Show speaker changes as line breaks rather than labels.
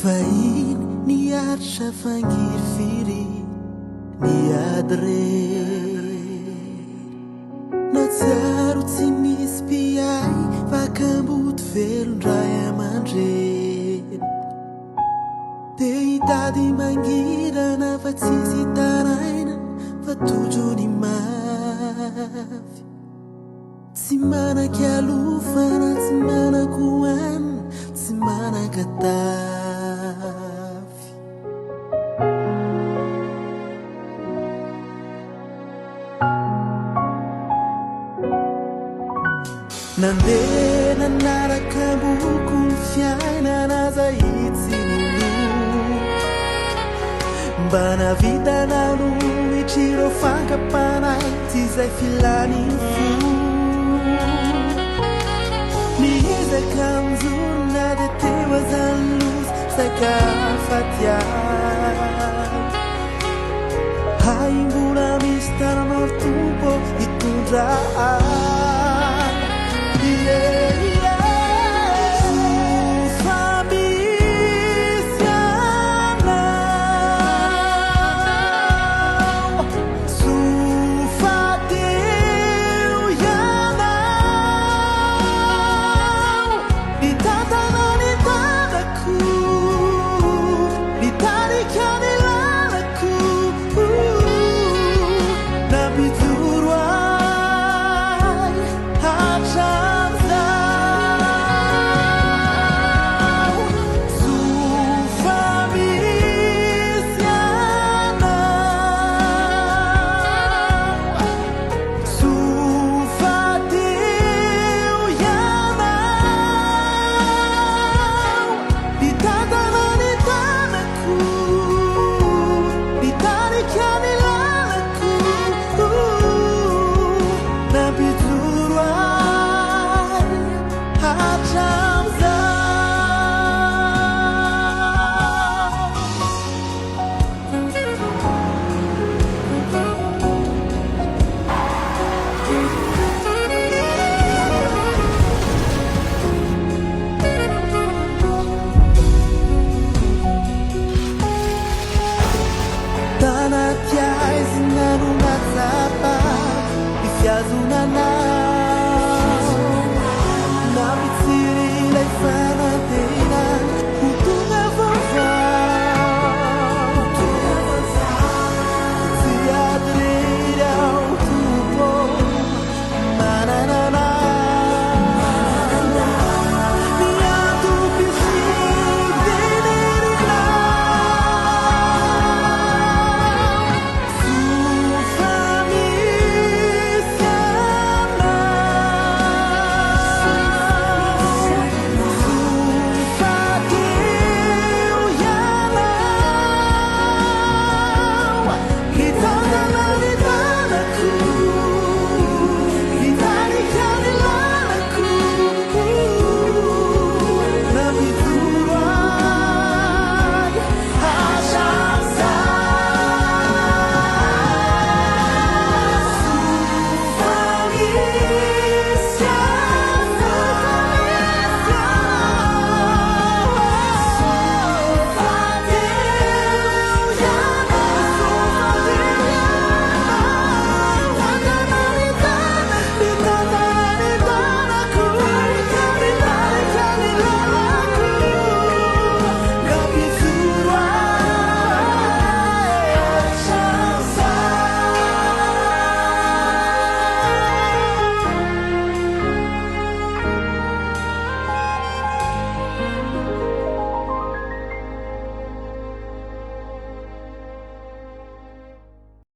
Fahiny niaritra fangiry-firy niady rery natsiaro tsy nisy mpiay vakamboty velondray aman-dreny te hitady mangirana fa tsisy taraina fa tojony mafy tsy manak' alofana tsy manako anina tsy manan-katafy nandeha nanaraka boko ny fiainana zay tsy nino mba navidana nohitr'ireo fankapanay tsy zay filany fo nihizaka mizorona de teo azany lozy sakafatiay haimbola misy taranao tompo hitondra